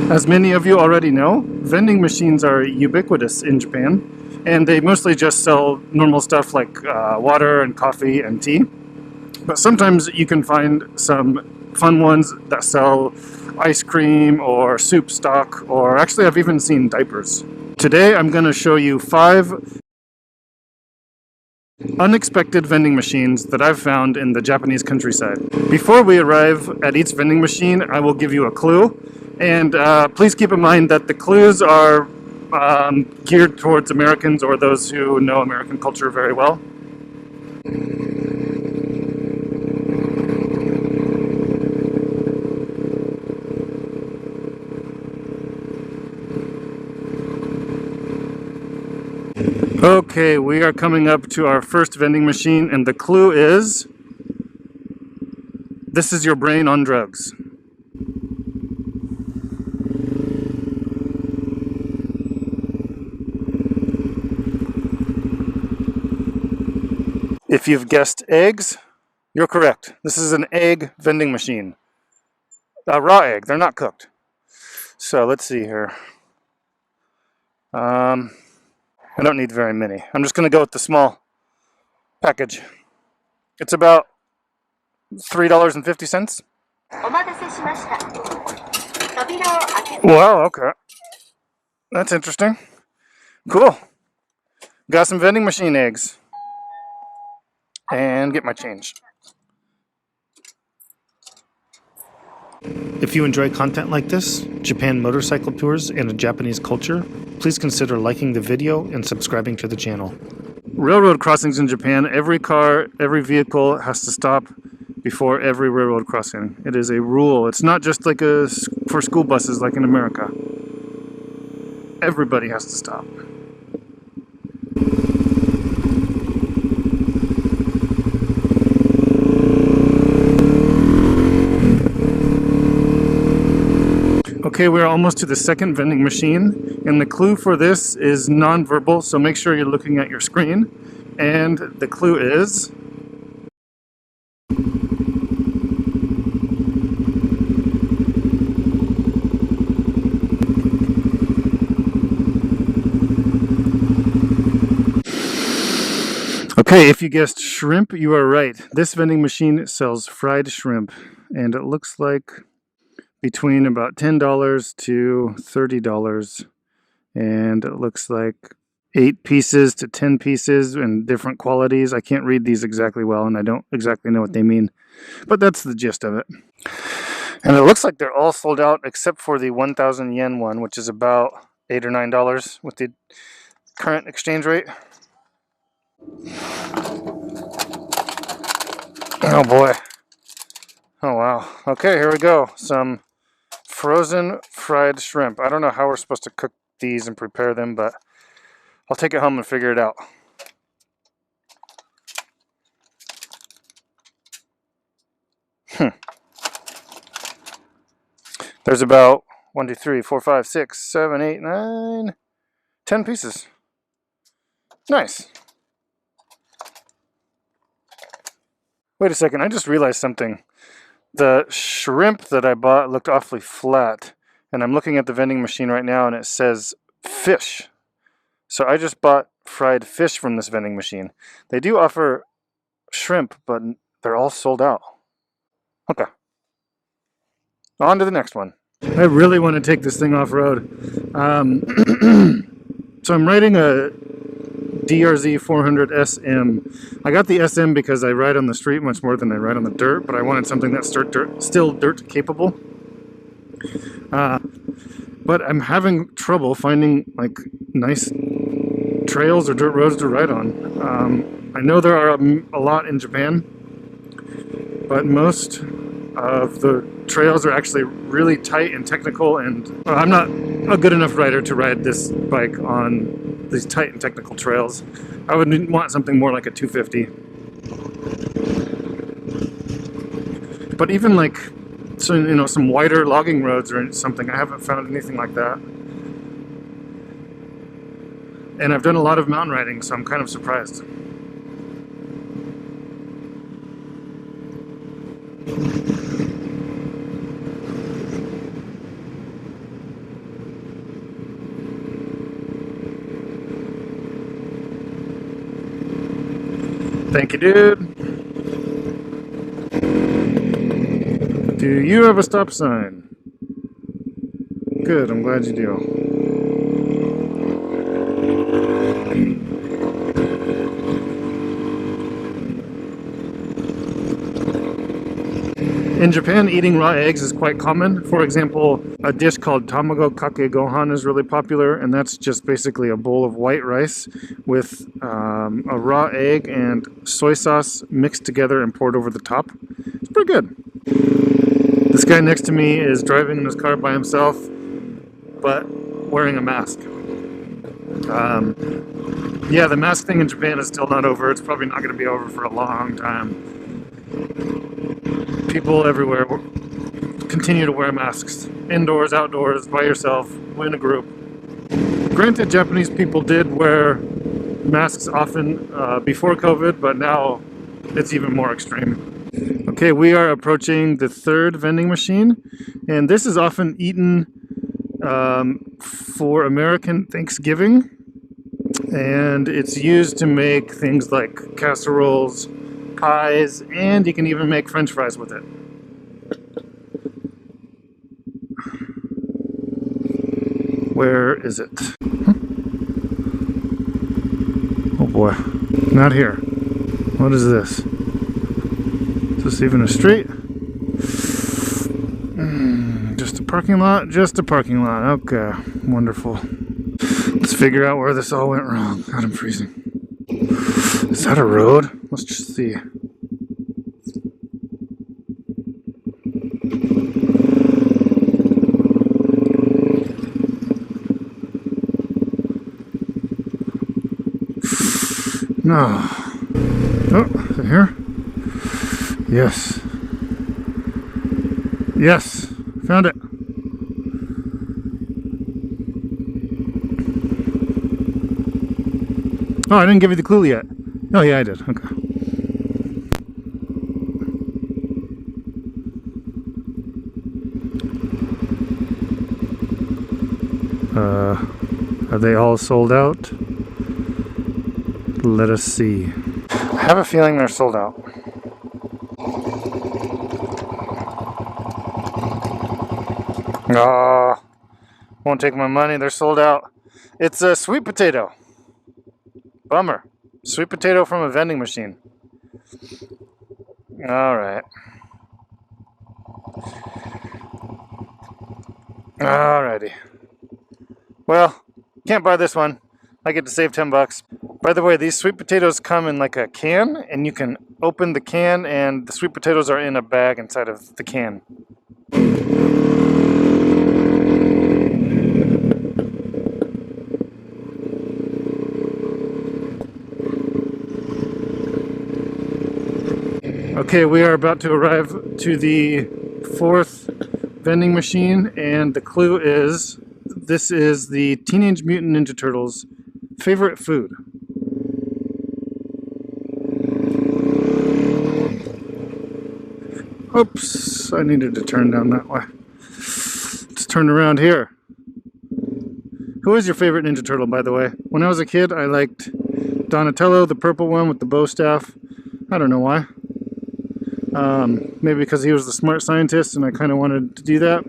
As many of you already know, vending machines are ubiquitous in Japan, and they mostly just sell normal stuff like water and coffee and tea. But sometimes you can find some fun ones that sell ice cream or soup stock, or actually I've even seen diapers. Today I'm going to show you 5 unexpected vending machines that I've found in the Japanese countryside. Before we arrive at each vending machine, I will give you a clue. And please keep in mind that the clues are geared towards Americans or those who know American culture very well. Okay, we are coming up to our first vending machine, and the clue is, this is your brain on drugs. If you've guessed eggs, you're correct. This is an egg vending machine. A raw egg, they're not cooked. So let's see here. I don't need very many. I'm just going to go with the small package. It's about $3.50. Wow, okay. That's interesting. Cool. Got some vending machine eggs. And get my change. If you enjoy content like this, Japan motorcycle tours, and a Japanese culture, please consider liking the video and subscribing to the channel. Railroad crossings in Japan, every car, every vehicle has to stop before every railroad crossing. It is a rule. It's not just like for school buses like in America. Everybody has to stop. Okay, we're almost to the second vending machine, and the clue for this is non-verbal, so make sure you're looking at your screen. And the clue is... Okay, if you guessed shrimp, you are right. This vending machine sells fried shrimp, and it looks like between about $10 to $30, and it looks like 8 pieces to 10 pieces in different qualities. I can't read these exactly well, and I don't exactly know what they mean, but that's the gist of it. And it looks like they're all sold out except for the 1,000 yen one, which is about $8 or $9 with the current exchange rate. Oh boy. Oh wow. Okay, here we go. Some frozen fried shrimp. I don't know how we're supposed to cook these and prepare them, but I'll take it home and figure it out. There's about 1, 2, 3, 4, 5, 6, 7, 8, 9, 10 pieces. Nice. Wait a second, I just realized something. The shrimp that I bought looked awfully flat, and I'm looking at the vending machine right now and it says fish. So I just bought fried fish from this vending machine. They do offer shrimp, but they're all sold out. Okay. On to the next one. I really want to take this thing off-road. So I'm riding a DRZ400SM. I got the SM because I ride on the street much more than I ride on the dirt, but I wanted something that's still dirt capable. But I'm having trouble finding like nice trails or dirt roads to ride on. I know there are a lot in Japan, but most of the trails are actually really tight and technical, and I'm not a good enough rider to ride this bike on these tight and technical trails. I would want something more like a 250. But even like, so you know, some wider logging roads or something, I haven't found anything like that. And I've done a lot of mountain riding, so I'm kind of surprised. Thank you, dude. Do you have a stop sign? Good, I'm glad you do. In Japan, eating raw eggs is quite common. For example, a dish called tamago kake gohan is really popular, and that's just basically a bowl of white rice with a raw egg and soy sauce mixed together and poured over the top. It's pretty good. This guy next to me is driving in his car by himself, but wearing a mask. Yeah, the mask thing in Japan is still not over. It's probably not going to be over for a long time. People everywhere continue to wear masks. Indoors, outdoors, by yourself, in a group. Granted, Japanese people did wear masks often before COVID, but now it's even more extreme. Okay, we are approaching the third vending machine, and this is often eaten for American Thanksgiving, and it's used to make things like casseroles, pies, and you can even make French fries with it. Where is it? Oh boy, not here. What is this? Is this even a street? Just a parking lot? Just a parking lot. Okay, wonderful. Let's figure out where this all went wrong. God, I'm freezing. Is that a road? Let's just see. No. Oh, is it here? Yes. Yes. Found it. Oh, I didn't give you the clue yet. Oh, yeah, I did. Okay. Are they all sold out? Let us see. I have a feeling they're sold out. Ah, won't take my money. They're sold out. It's a sweet potato. Bummer. Sweet potato from a vending machine. Alright. Alrighty. Well, can't buy this one. I get to save 10 bucks. By the way, these sweet potatoes come in like a can, and you can open the can, and the sweet potatoes are in a bag inside of the can. Okay, we are about to arrive to the fourth vending machine, and the clue is this is the Teenage Mutant Ninja Turtles' favorite food. Oops, I needed to turn down that way. Let's turn around here. Who is your favorite Ninja Turtle, by the way? When I was a kid, I liked Donatello, the purple one with the bow staff. I don't know why. Maybe because he was the smart scientist and I kind of wanted to do that.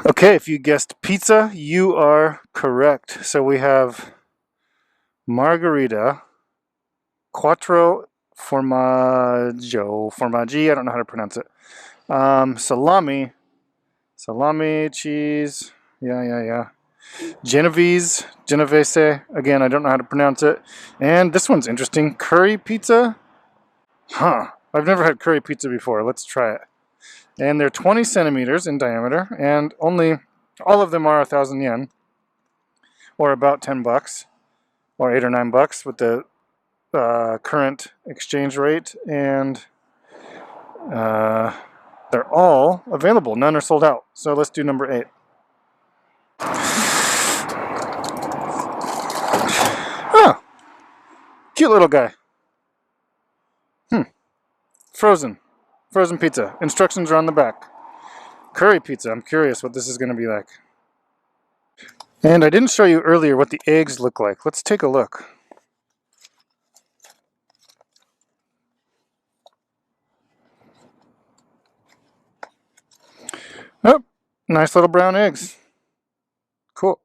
Okay, if you guessed pizza, you are correct. So we have margarita, quattro formaggi, I don't know how to pronounce it. Salami, cheese, yeah. Genovese, again, I don't know how to pronounce it. And this one's interesting, curry pizza? Huh, I've never had curry pizza before, let's try it. And they're 20 centimeters in diameter, and all of them are 1,000 yen, or about 10 bucks, or 8 or 9 bucks with the current exchange rate, and they're all available. None are sold out. So let's do number 8. Oh, cute little guy. Frozen. Frozen pizza. Instructions are on the back. Curry pizza. I'm curious what this is going to be like. And I didn't show you earlier what the eggs look like. Let's take a look. Oh, nice little brown eggs. Cool.